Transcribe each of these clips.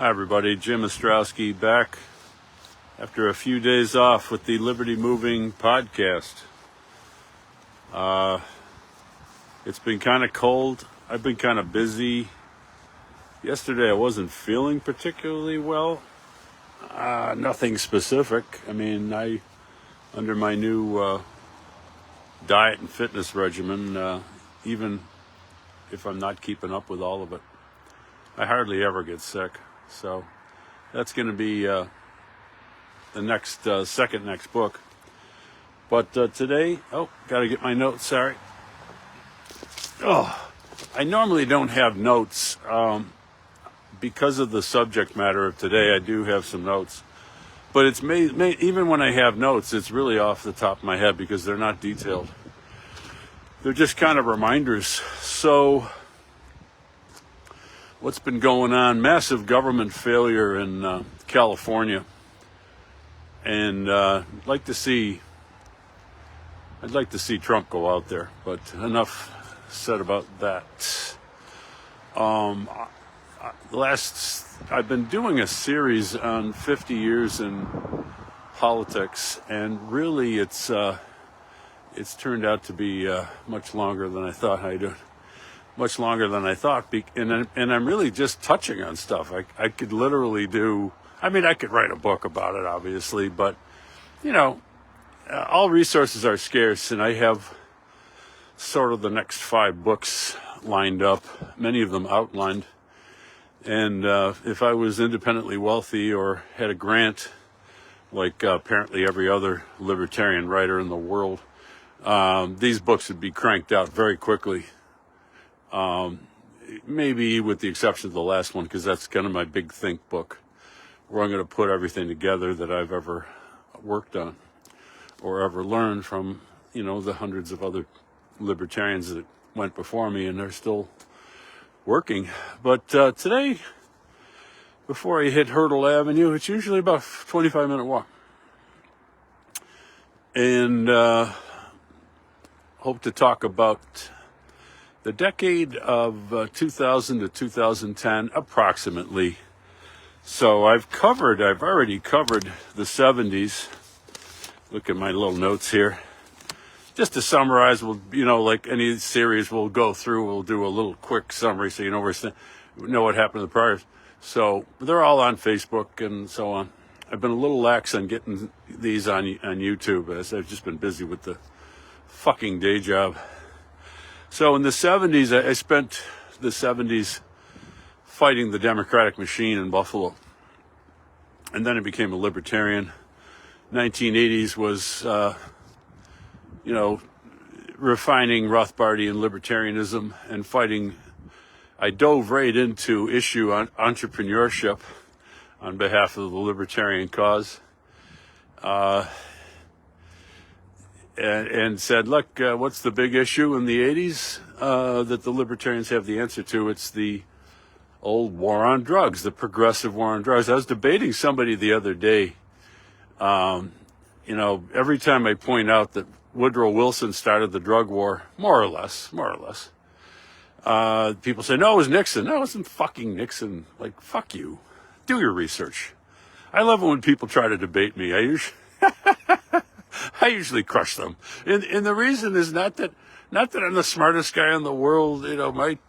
Hi everybody, Jim Ostrowski back after a few days off with the Liberty Moving podcast. It's been kind of cold. I've been kind of busy. Yesterday I wasn't feeling particularly well. Nothing specific. I mean, under my new diet and fitness regimen, even if I'm not keeping up with all of it, I hardly ever get sick. So that's going to be the next second next book. But today, got to get my notes. Sorry. I normally don't have notes because of the subject matter of today. I do have some notes, but it's even when I have notes, it's really off the top of my head because they're not detailed. They're just kind of reminders. So what's been going on? Massive government failure in California, and I'd like to see Trump go out there. But enough said about that. I've been doing a series on 50 years in politics, and really it's turned out to be much longer than I thought. Much longer than I thought, and I'm really just touching on stuff. I could literally I could write a book about it, obviously, but, all resources are scarce, and I have sort of the next 5 books lined up, many of them outlined, and if I was independently wealthy or had a grant, like apparently every other libertarian writer in the world, these books would be cranked out very quickly. Maybe with the exception of the last one, because that's kind of my big think book, where I'm going to put everything together that I've ever worked on or ever learned from, the hundreds of other libertarians that went before me and are still working. But today, before I hit Hurdle Avenue, it's usually about a 25-minute walk. And hope to talk about the decade of 2000 to 2010, approximately. So I've already covered the 70s. Look at my little notes here. Just to summarize, like any series we'll go through, we'll do a little quick summary so you know what happened in the prior. So they're all on Facebook and so on. I've been a little lax on getting these on YouTube, as I've just been busy with the fucking day job. So in the 70s, I spent the 70s fighting the Democratic machine in Buffalo. And then I became a libertarian. 1980s was, refining Rothbardian libertarianism and fighting. I dove right into issue on entrepreneurship on behalf of the libertarian cause. And said, look, what's the big issue in the 80s that the libertarians have the answer to? It's the old war on drugs, the progressive war on drugs. I was debating somebody the other day. Every time I point out that Woodrow Wilson started the drug war, more or less, people say, no, it was Nixon. No, it wasn't fucking Nixon. Like, fuck you. Do your research. I love it when people try to debate me. I usually crush them. And the reason is not that I'm the smartest guy in the world.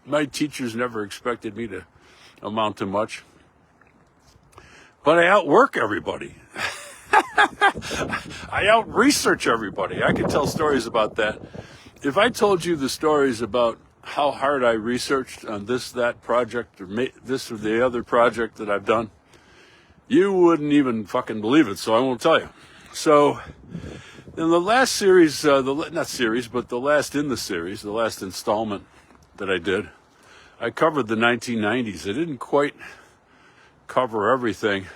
My teachers never expected me to amount to much. But I outwork everybody. I out-research everybody. I can tell stories about that. If I told you the stories about how hard I researched on that project, or this or the other project that I've done, you wouldn't even fucking believe it, so I won't tell you. So, in the last series, the last installment that I did, I covered the 1990s. I didn't quite cover everything,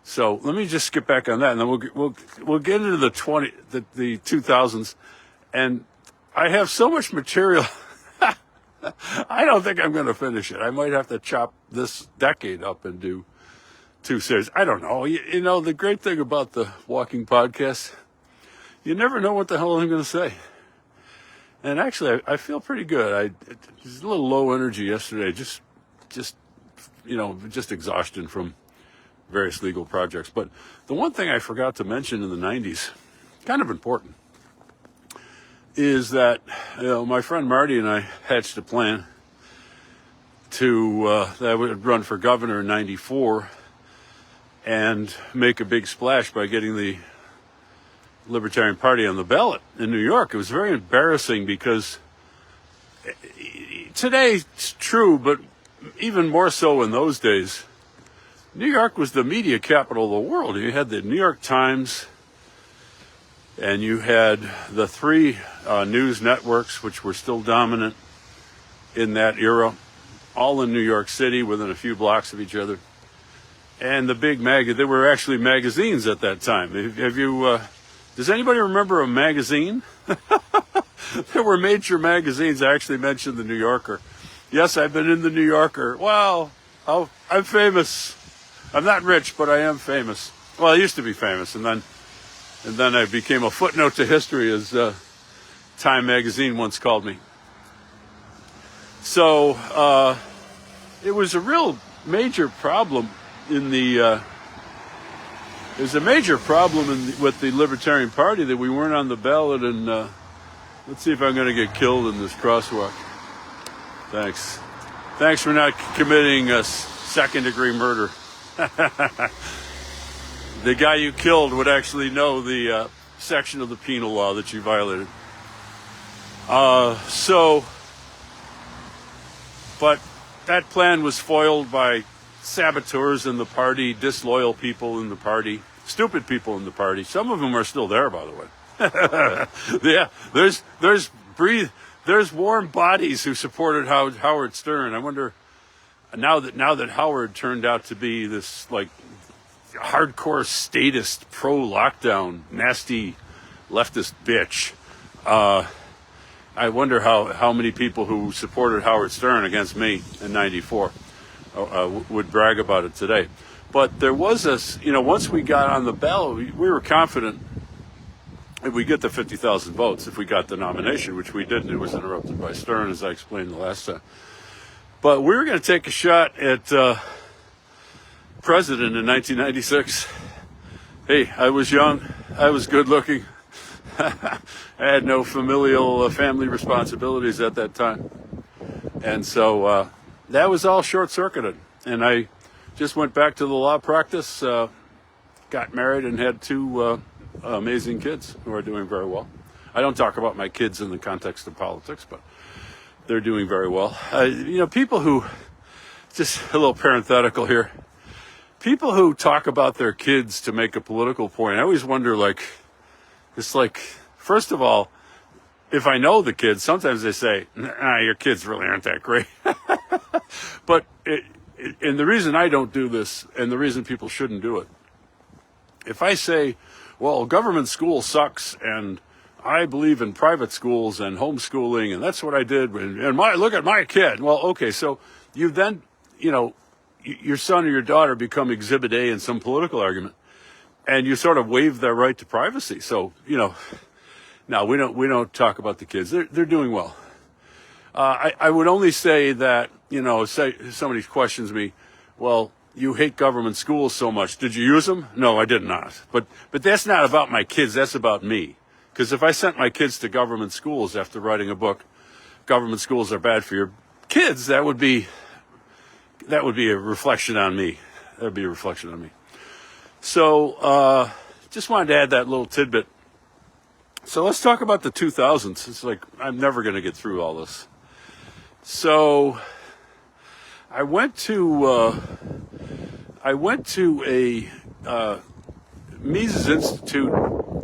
so let me just skip back on that, and then we'll get into the 2000s, and I have so much material. I don't think I'm going to finish it. I might have to chop this decade up and do 2 series. I don't know. The great thing about the walking podcast, you never know what the hell I'm going to say. And actually, I feel pretty good. I was a little low energy yesterday. Just just exhaustion from various legal projects. But the one thing I forgot to mention in the 90s, kind of important, is that my friend Marty and I hatched a plan that would run for governor in 94 and make a big splash by getting the Libertarian Party on the ballot in New York. It was very embarrassing because today it's true, but even more so in those days, New York was the media capital of the world. You had the New York Times, and you had the three news networks, which were still dominant in that era, all in New York City within a few blocks of each other. And the big there were actually magazines at that time. Does anybody remember a magazine? There were major magazines. I actually mentioned the New Yorker. Yes, I've been in the New Yorker. Wow, I'm famous. I'm not rich, but I am famous. Well, I used to be famous, and then I became a footnote to history, as Time magazine once called me. So it was a real major problem with the Libertarian Party that we weren't on the ballot. And let's see if I'm going to get killed in this crosswalk. Thanks for not committing a second-degree murder. The guy you killed would actually know the section of the penal law that you violated. But that plan was foiled by saboteurs in the party, disloyal people in the party, stupid people in the party. Some of them are still there, by the way. Yeah, there's warm bodies who supported Howard Stern. I wonder now that Howard turned out to be this like hardcore statist, pro-lockdown, nasty leftist bitch. I wonder how many people who supported Howard Stern against me in '94 would brag about it today. But there was once we got on the ballot, we were confident if we get the 50,000 votes, if we got the nomination, which we didn't. It was interrupted by Stern, as I explained the last time. But we were going to take a shot at president in 1996. Hey, I was young. I was good looking. I had no familial family responsibilities at that time. And so that was all short-circuited. And I just went back to the law practice, got married, and had two amazing kids who are doing very well. I don't talk about my kids in the context of politics, but they're doing very well. People who, just a little parenthetical here, people who talk about their kids to make a political point, I always wonder, first of all, if I know the kids, sometimes they say, nah, your kids really aren't that great. But, and the reason I don't do this, and the reason people shouldn't do it, if I say, well, government school sucks, and I believe in private schools and homeschooling, and that's what I did, and look at my kid. Well, okay, so you then, your son or your daughter become Exhibit A in some political argument, and you sort of waive their right to privacy. So, no, we don't talk about the kids. They're doing well. I would only say that, say somebody questions me, well, you hate government schools so much. Did you use them? No, I did not. But that's not about my kids. That's about me. Because if I sent my kids to government schools after writing a book, government schools are bad for your kids, that would be a reflection on me. That would be a reflection on me. So, just wanted to add that little tidbit. So let's talk about the 2000s. It's like, I'm never going to get through all this. So I went to a Mises Institute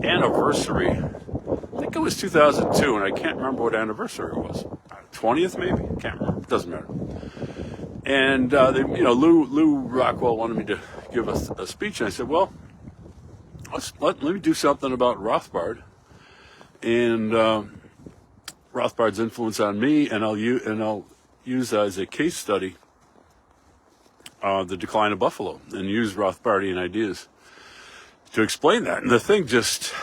anniversary. I think it was 2002, and I can't remember what anniversary it was. 20th, maybe? Can't remember. It doesn't matter. And Lou Rockwell wanted me to give a speech, and I said, well, let me do something about Rothbard and Rothbard's influence on me, and I'll use as a case study the decline of Buffalo, and use Rothbardian ideas to explain that. And the thing just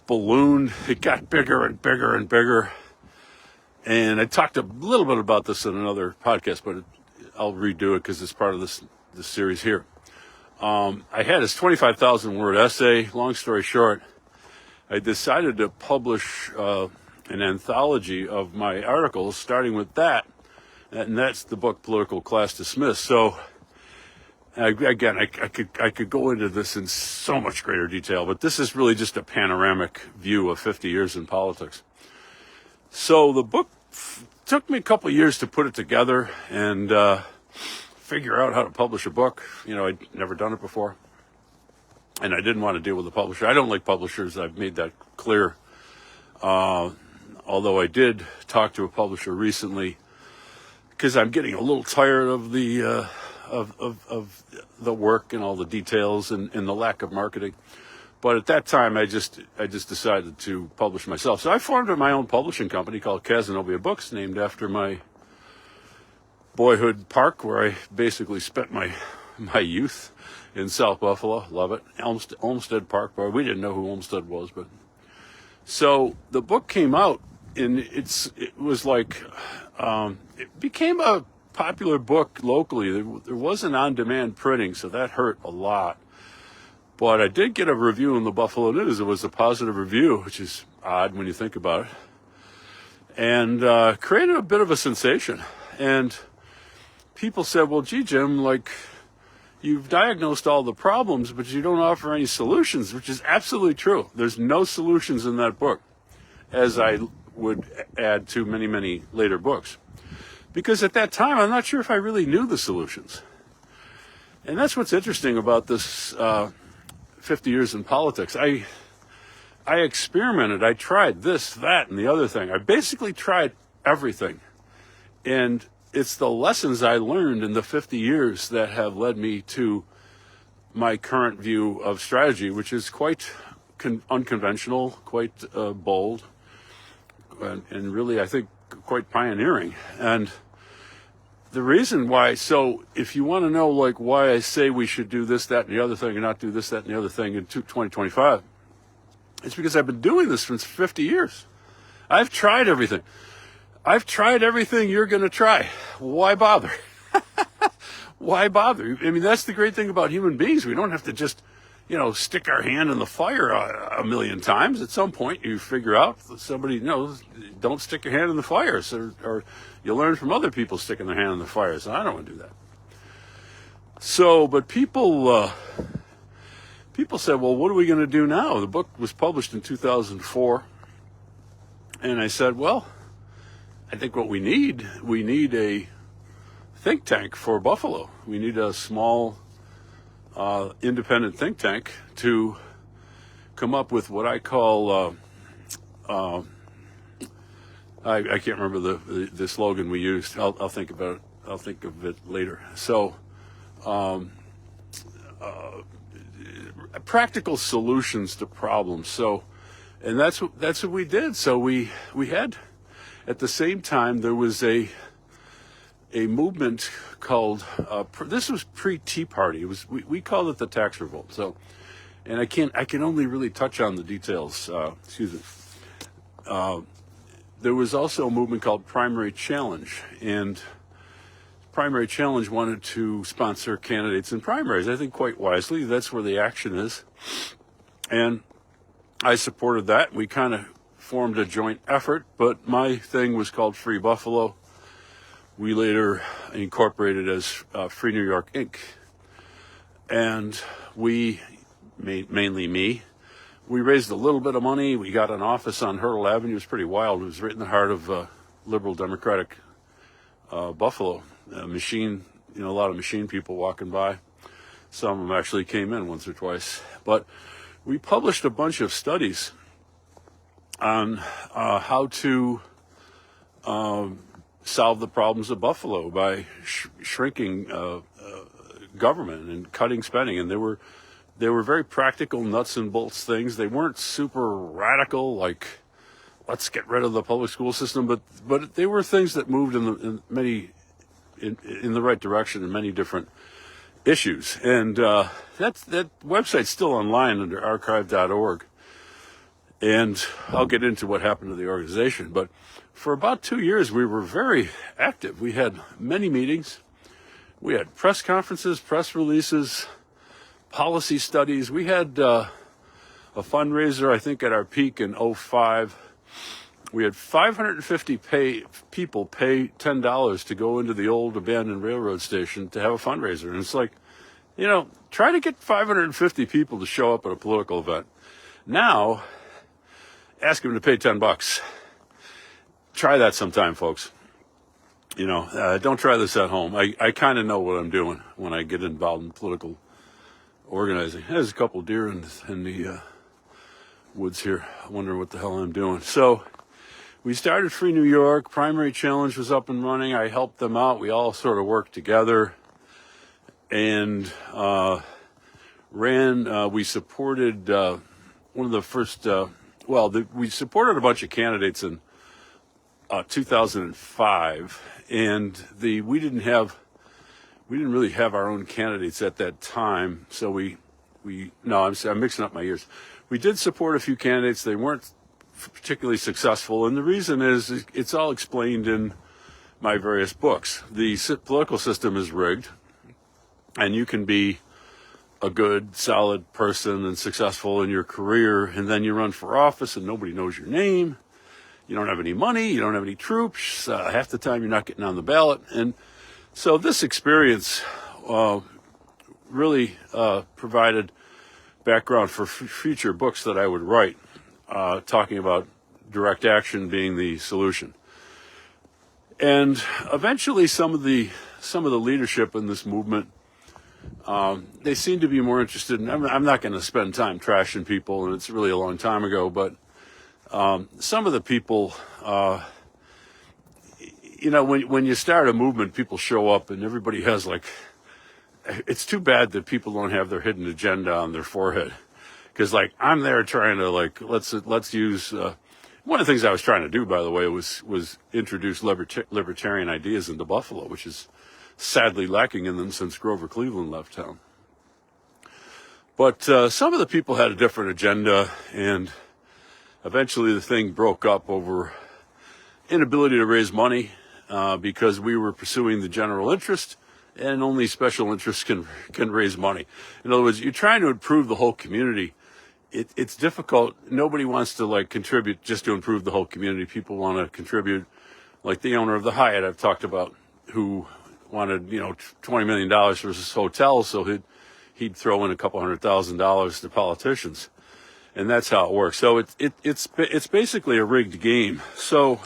ballooned. It got bigger and bigger and bigger. And I talked a little bit about this in another podcast, but I'll redo it because it's part of this series here. I had this 25,000 word essay. Long story short, I decided to publish an anthology of my articles, starting with that, and that's the book Political Class Dismissed. So again, I could go into this in so much greater detail, but this is really just a panoramic view of 50 years in politics. So the book took me a couple of years to put it together and figure out how to publish a book. You know, I'd never done it before, and I didn't want to deal with a publisher. I don't like publishers. I've made that clear. Although I did talk to a publisher recently because I'm getting a little tired of the the work and all the details and the lack of marketing. But at that time, I just decided to publish myself. So I formed my own publishing company called Casanova Books, named after my boyhood park where I basically spent my youth in South Buffalo. Love it. Olmsted Park. Boy, we didn't know who Olmsted was, but so the book came out, and it was like it became a popular book locally. There wasn't on-demand printing, so that hurt a lot. But I did get a review in the Buffalo News. It was a positive review, which is odd when you think about it, and created a bit of a sensation. And people said, well, gee, Jim, like, you've diagnosed all the problems, but you don't offer any solutions, which is absolutely true. There's no solutions in that book, as I would add to many, many later books. Because at that time, I'm not sure if I really knew the solutions. And that's what's interesting about this 50 years in politics. I experimented. I tried this, that, and the other thing. I basically tried everything. And it's the lessons I learned in the 50 years that have led me to my current view of strategy, which is quite unconventional, quite bold, and really, I think, quite pioneering. And the reason why, so if you want to know like why I say we should do this, that, and the other thing, and not do this, that, and the other thing in 2025, it's because I've been doing this for 50 years. I've tried everything. I've tried everything you're going to try. Why bother? Why bother? I mean, that's the great thing about human beings. We don't have to just, stick our hand in the fire a million times. At some point, you figure out that somebody, don't stick your hand in the fire. So, or you learn from other people sticking their hand in the fire. So I don't want to do that. So, but people said, well, what are we going to do now? The book was published in 2004. And I said, well, I think what we need a think tank for Buffalo. We need a small independent think tank to come up with what I call I can't remember the slogan we used. I'll think about it. I'll think of it later. So practical solutions to problems. So, and that's what we did. So we had, at the same time, there was a movement called this was pre-Tea Party. It was we called it the Tax Revolt. So, and I can only really touch on the details. Excuse me. There was also a movement called Primary Challenge, and Primary Challenge wanted to sponsor candidates in primaries. I think quite wisely. That's where the action is, and I supported that. We kind of formed a joint effort, but my thing was called Free Buffalo. We later incorporated as Free New York, Inc. And we, mainly me, we raised a little bit of money. We got an office on Hurdle Avenue. It was pretty wild. It was right in the heart of liberal democratic Buffalo. A lot of machine people walking by. Some of them actually came in once or twice. But we published a bunch of studies on how to solve the problems of Buffalo by shrinking government and cutting spending. And they were very practical, nuts and bolts things. They weren't super radical, like let's get rid of the public school system, but they were things that moved in the right direction in many different issues. And that website's still online under archive.org. And I'll get into what happened to the organization. But for about 2 years, we were very active. We had many meetings. We had press conferences, press releases, policy studies. We had a fundraiser, I think, at our peak in '05. We had 550 people pay $10 to go into the old abandoned railroad station to have a fundraiser. And it's like, try to get 550 people to show up at a political event. Now, ask them to pay $10. Try that sometime, folks. Don't try this at home. I kind of know what I'm doing when I get involved in political organizing. There's a couple deer in the woods here. I wonder what the hell I'm doing. So we started Free New York. Primary Challenge was up and running. I helped them out. We all sort of worked together and ran. We supported one of the first. We supported a bunch of candidates in 2005, and we didn't really have our own candidates at that time. So I'm mixing up my years. We did support a few candidates. They weren't particularly successful, and the reason is it's all explained in my various books. The political system is rigged, and you can be a good, solid person and successful in your career, and then you run for office and nobody knows your name. You don't have any money, you don't have any troops, half the time you're not getting on the ballot. And so this experience really provided background for future books that I would write, talking about direct action being the solution. And eventually some of the leadership in this movement, they seem to be more interested in, I'm not going to spend time trashing people, and it's really a long time ago, but some of the people, when you start a movement, people show up and everybody has it's too bad that people don't have their hidden agenda on their forehead. Because I'm there trying to let's use, one of the things I was trying to do, by the way, was introduce libertarian ideas into Buffalo, which is sadly lacking in them since Grover Cleveland left town. But some of the people had a different agenda, and eventually the thing broke up over inability to raise money because we were pursuing the general interest, and only special interests can raise money. In other words, you're trying to improve the whole community. It's difficult. Nobody wants to contribute just to improve the whole community. People want to contribute, like the owner of the Hyatt I've talked about, who wanted $20 million for his hotel, so he'd throw in a couple $100,000 to politicians, and that's how it works. So it's basically a rigged game. So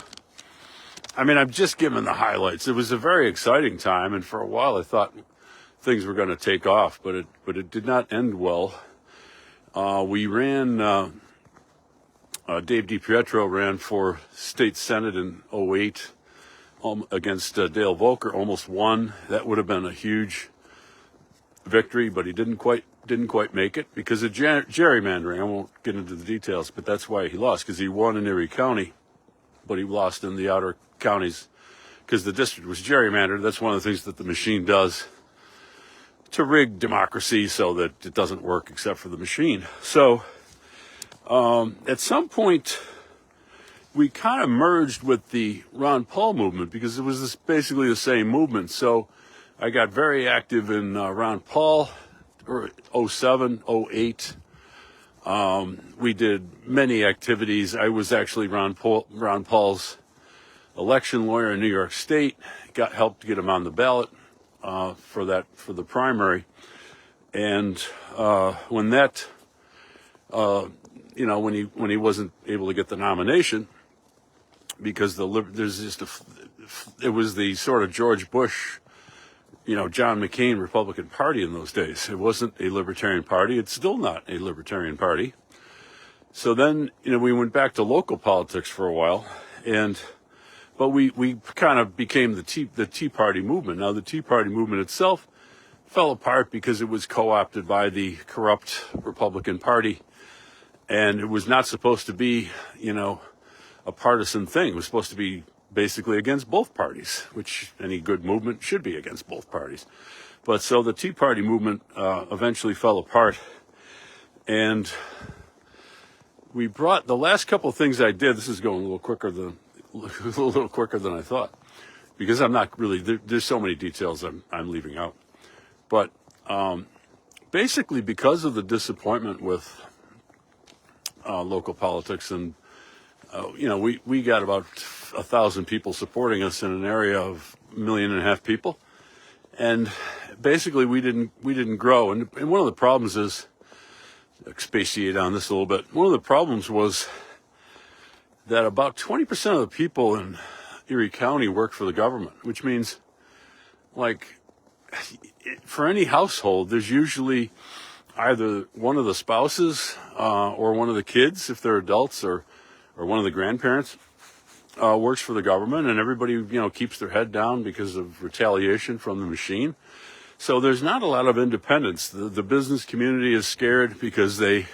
I'm just giving the highlights. It was a very exciting time, and for a while I thought things were going to take off, but it did not end well. We ran. Dave DiPietro ran for state senate in '08 against Dale Volcker, almost won. That would have been a huge victory, but he didn't quite make it because of gerrymandering. I won't get into the details, but that's why he lost, because he won in Erie County, but he lost in the outer counties because the district was gerrymandered. That's one of the things that the machine does to rig democracy so that it doesn't work except for the machine. So at some point, we kind of merged with the Ron Paul movement because it was basically the same movement. So I got very active in Ron Paul, or '07, '08. We did many activities. I was actually Ron Paul's election lawyer in New York State. Helped get him on the ballot for the primary. And when he wasn't able to get the nomination, because it was the sort of George Bush, John McCain Republican Party in those days. It wasn't a libertarian party. It's still not a libertarian party. So then, we went back to local politics for a while, but we kind of became the Tea Party movement. Now, the Tea Party movement itself fell apart because it was co-opted by the corrupt Republican Party, and it was not supposed to be, a partisan thing. It was supposed to be basically against both parties, which any good movement should be against both parties. But so the Tea Party movement eventually fell apart, and we brought the last couple of things I did. This is going a little quicker than I thought. because I'm not really, there's so many details I'm leaving out. But basically, because of the disappointment with local politics, and we got about 1,000 people supporting us in an area of 1.5 million people, and basically we didn't grow. And one of the problems is, expatiate on this a little bit. One of the problems was that about 20% of the people in Erie County work for the government, which means, like, for any household, there's usually either one of the spouses or one of the kids, if they're adults, or one of the grandparents works for the government, and everybody, keeps their head down because of retaliation from the machine. So there's not a lot of independence. The business community is scared because they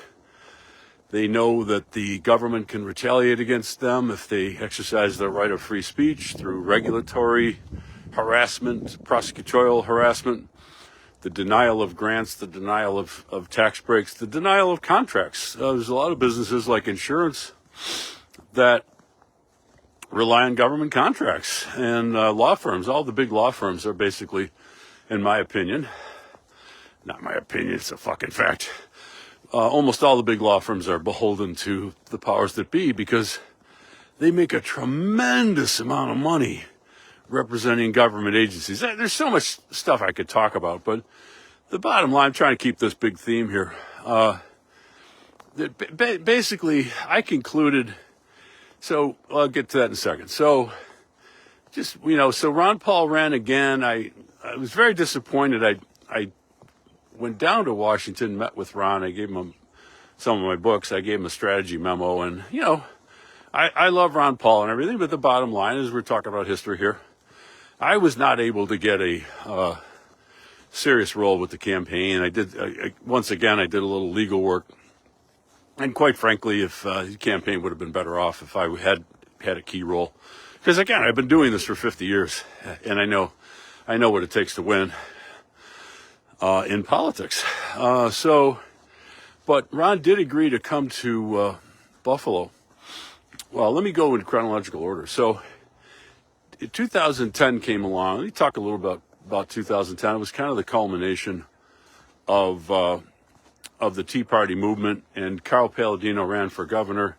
know that the government can retaliate against them if they exercise their right of free speech through regulatory harassment, prosecutorial harassment, the denial of grants, the denial of tax breaks, the denial of contracts. There's a lot of businesses like insurance that rely on government contracts, and law firms. All the big law firms are basically, in my opinion, not my opinion, it's a fucking fact, almost all the big law firms are beholden to the powers that be because they make a tremendous amount of money representing government agencies. There's so much stuff I could talk about, but the bottom line, I'm trying to keep this big theme here. Basically, I concluded, so I'll get to that in a second. So so Ron Paul ran again. I was very disappointed. I went down to Washington, met with Ron. I gave him some of my books. I gave him a strategy memo. And, I love Ron Paul and everything, but the bottom line is, we're talking about history here, I was not able to get a serious role with the campaign. Once again, I did a little legal work. And quite frankly, if the campaign would have been better off if I had a key role. Because again, I've been doing this for 50 years, and I know what it takes to win in politics. But Ron did agree to come to Buffalo. Well, let me go in chronological order. So 2010 came along. Let me talk a little about 2010. It was kind of the culmination of the Tea Party movement, and Carl Palladino ran for governor.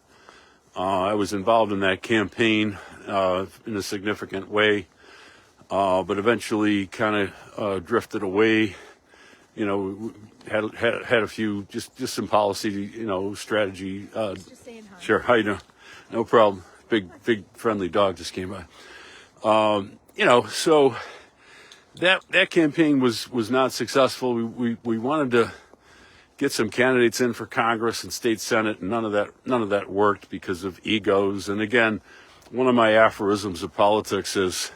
I was involved in that campaign in a significant way, but eventually kind of drifted away. Had a few just some policy, strategy. Just saying hi. Sure, how you doing? No problem. Big friendly dog just came by. So that campaign was not successful. We wanted to get some candidates in for Congress and state Senate, and none of that worked because of egos. And again, one of my aphorisms of politics is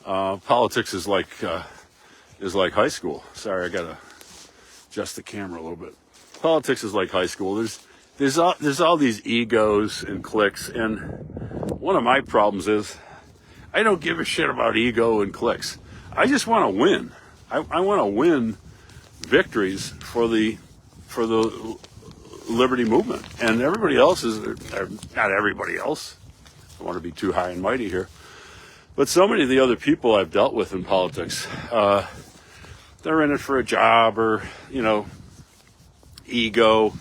like high school. Sorry, I gotta adjust the camera a little bit. Politics is like high school. There's all these egos and cliques, and one of my problems is I don't give a shit about ego and cliques. I just want to win. I want to win victories for the liberty movement, and everybody else not everybody else. I don't want to be too high and mighty here, but so many of the other people I've dealt with in politics, they're in it for a job or ego,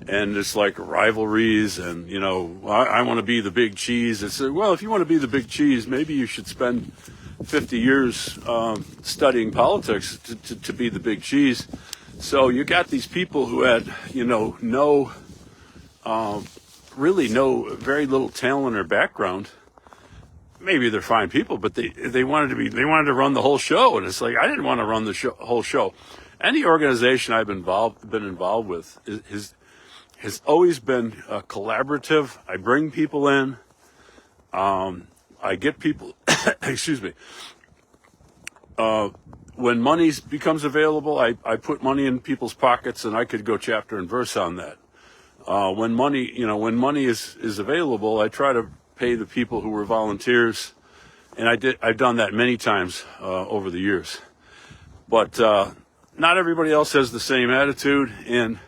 and it's like rivalries, and I want to be the big cheese. It's well, if you want to be the big cheese, maybe you should spend 50 years studying politics to be the big cheese. So you got these people who had, really very little talent or background. Maybe they're fine people, but they wanted to run the whole show, and it's like I didn't want to run the whole show. Any organization I've been involved with has always been collaborative. I bring people in. I get people. Excuse me. When money becomes available, I put money in people's pockets, and I could go chapter and verse on that. When money is available, I try to pay the people who were volunteers, and I've done that many times over the years. But not everybody else has the same attitude, and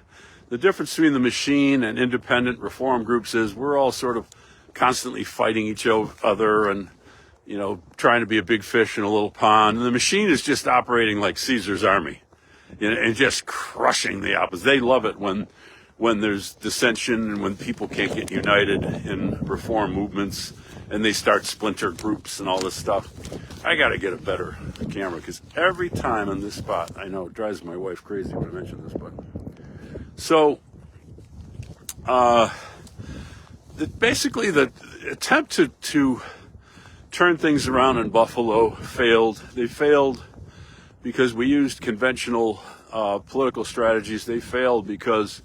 the difference between the machine and independent reform groups is we're all sort of constantly fighting each other, and trying to be a big fish in a little pond. And the machine is just operating like Caesar's army, and just crushing the opposition. They love it when there's dissension and when people can't get united in reform movements and they start splinter groups and all this stuff. I got to get a better camera because every time on this spot, I know it drives my wife crazy when I mention this, but so basically the attempt to turn things around in Buffalo failed. They failed because we used conventional political strategies. They failed because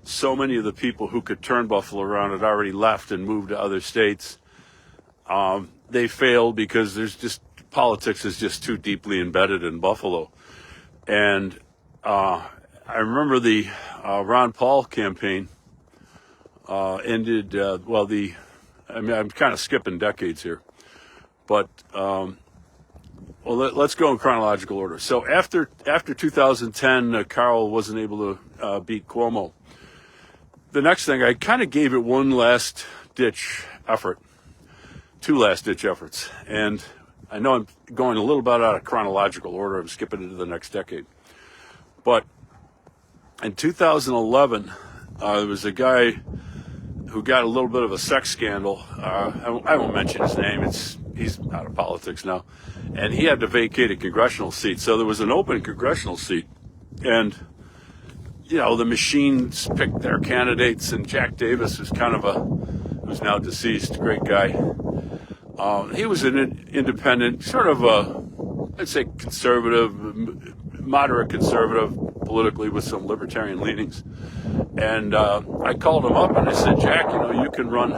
so many of the people who could turn Buffalo around had already left and moved to other states. They failed because politics is just too deeply embedded in Buffalo. And I remember the Ron Paul campaign ended, I'm kind of skipping decades here, but let's go in chronological order. So after 2010, Carl wasn't able to beat Cuomo. The next thing, I kind of gave it one last-ditch effort, two last-ditch efforts. And I know I'm going a little bit out of chronological order. I'm skipping into the next decade. But in 2011, there was a guy who got a little bit of a sex scandal. I won't mention his name. He's out of politics now. And he had to vacate a congressional seat. So there was an open congressional seat. And the machines picked their candidates, and Jack Davis was who's now deceased, great guy. He was an independent, sort of I'd say conservative, moderate conservative politically with some libertarian leanings. And I called him up and I said, Jack, you can run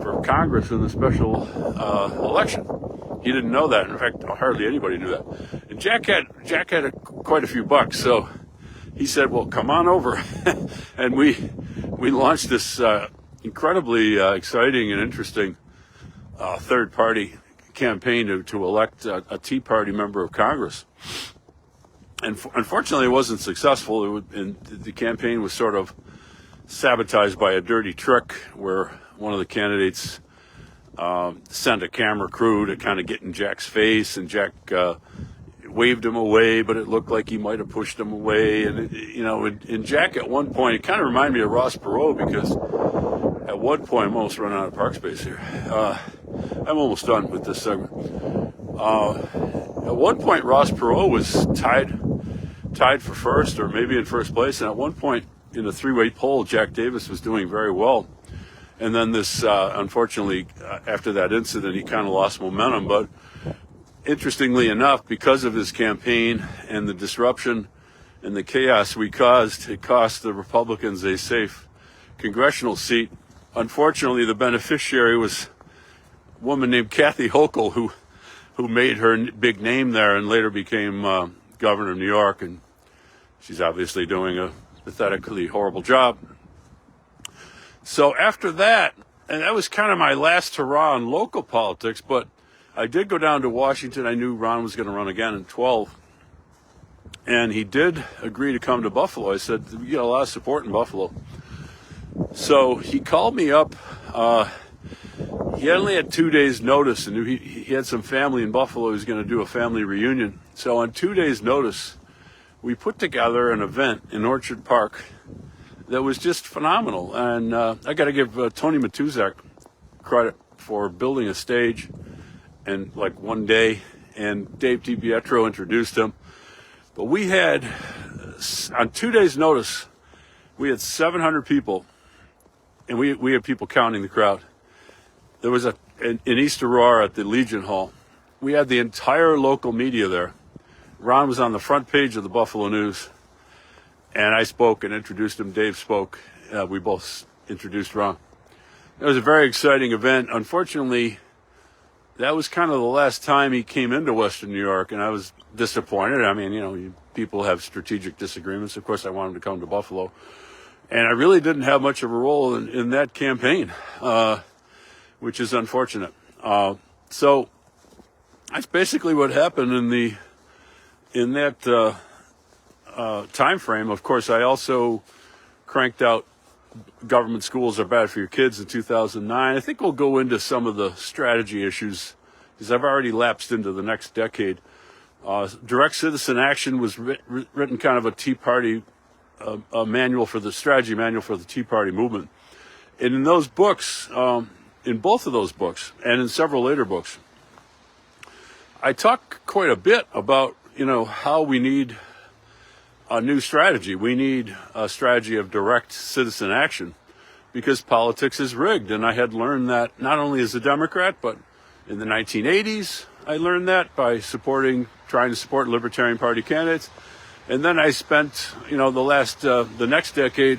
for Congress in the special election. He didn't know that. In fact, hardly anybody knew that. And Jack had quite a few bucks, so he said, well, come on over. And we launched this incredibly exciting and interesting third-party campaign to elect a Tea Party member of Congress. And unfortunately, it wasn't successful. And the campaign was sort of sabotaged by a dirty trick where one of the candidates sent a camera crew to kind of get in Jack's face, and Jack waved him away, but it looked like he might have pushed him away. And, and Jack at one point, it kind of reminded me of Ross Perot, because at one point, I'm almost running out of park space here. I'm almost done with this segment. At one point, Ross Perot was tied for first, or maybe in first place. And at one point in the three-way poll, Jack Davis was doing very well. And then this, unfortunately, after that incident, he kind of lost momentum. But interestingly enough, because of his campaign and the disruption and the chaos we caused, it cost the Republicans a safe congressional seat. Unfortunately, the beneficiary was a woman named Kathy Hochul, who made her big name there and later became governor of New York. And she's obviously doing a pathetically horrible job. So after that, and that was kind of my last hurrah in local politics, but I did go down to Washington. I knew Ron was going to run again in 12. And he did agree to come to Buffalo. I said, we get a lot of support in Buffalo. So he called me up. He only had 2 days' notice, and he had some family in Buffalo. He was going to do a family reunion. So on 2 days' notice, we put together an event in Orchard Park that was just phenomenal. And I got to give Tony Matuzak credit for building a stage and like one day, and Dave DiPietro introduced him. But we had, on 2 days' notice, we had 700 people, and we had people counting the crowd. There was in East Aurora at the Legion Hall. We had the entire local media there. Ron was on the front page of the Buffalo News, and I spoke and introduced him. Dave spoke. We both introduced Ron. It was a very exciting event. Unfortunately, that was kind of the last time he came into Western New York, and I was disappointed. I mean, people have strategic disagreements. Of course, I wanted to come to Buffalo. And I really didn't have much of a role in that campaign, which is unfortunate. So that's basically what happened in that time frame. Of course, I also cranked out Government Schools Are Bad for Your Kids in 2009. I think we'll go into some of the strategy issues because I've already lapsed into the next decade. Direct Citizen Action was written kind of a Tea Party a manual for the strategy manual for the Tea Party movement. And in those books, in both of those books, and in several later books, I talk quite a bit about, how we need a new strategy. We need a strategy of direct citizen action because politics is rigged. And I had learned that not only as a Democrat, but in the 1980s, I learned that by trying to support Libertarian Party candidates. And then I spent, the next decade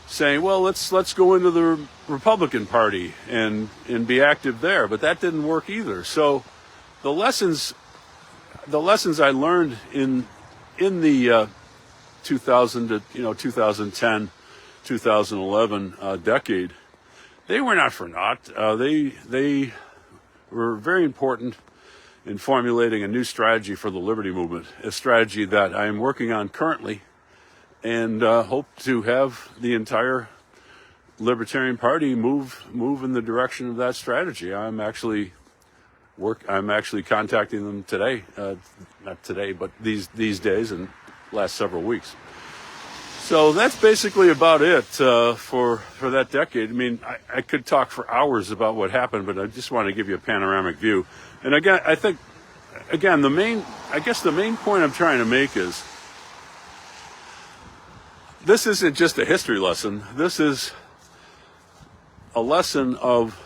saying, well, let's go into the Republican Party and be active there. But that didn't work either. So the lessons I learned in the 2000 to 2010, 2011 decade, they were not for naught. They were very important in formulating a new strategy for the liberty movement, a strategy that I am working on currently, and hope to have the entire Libertarian Party move in the direction of that strategy. I'm actually contacting them today, not today, but these days and last several weeks. So that's basically about it for that decade. I mean, I could talk for hours about what happened, but I just want to give you a panoramic view. And again, I think, the main point I'm trying to make is this isn't just a history lesson. This is a lesson of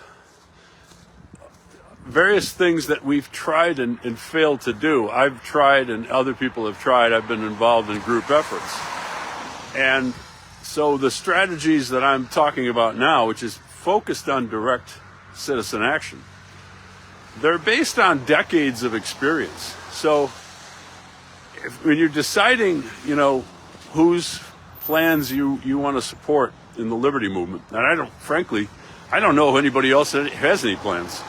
various things that we've tried and failed to do. I've tried and other people have tried. I've been involved in group efforts. And so the strategies that I'm talking about now, which is focused on direct citizen action, they're based on decades of experience. So when you're deciding, whose plans you want to support in the liberty movement, and I don't know if anybody else has any plans.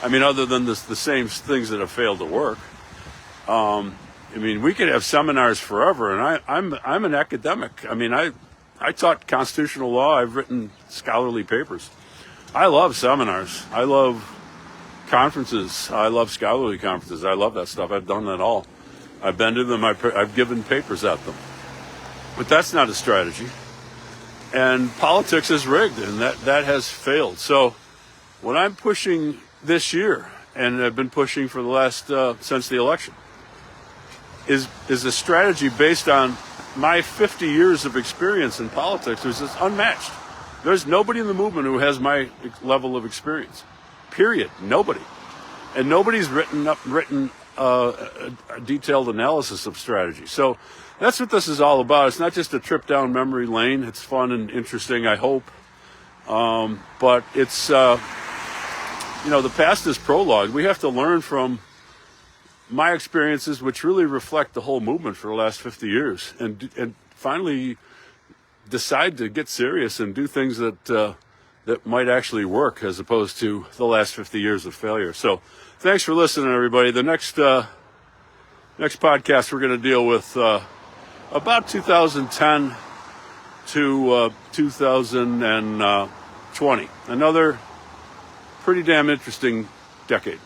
I mean, other than the same things that have failed to work. We could have seminars forever, and I'm an academic. I mean, I taught constitutional law. I've written scholarly papers. I love seminars. I love conferences. I love scholarly conferences. I love that stuff. I've done that all. I've been to them. I've given papers at them. But that's not a strategy. And politics is rigged, and that has failed. So what I'm pushing this year, and I've been pushing for the last since the election, is a strategy based on my 50 years of experience in politics, which is unmatched. There's nobody in the movement who has my level of experience. Period. Nobody. And nobody's written a detailed analysis of strategy. So that's what this is all about. It's not just a trip down memory lane. It's fun and interesting, I hope. But it's, the past is prologue. We have to learn from my experiences, which really reflect the whole movement for the last 50 years, and finally decide to get serious and do things that might actually work, as opposed to the last 50 years of failure. So thanks for listening, everybody. The next podcast, we're going to deal with about 2010 to 2020. Another pretty damn interesting decade.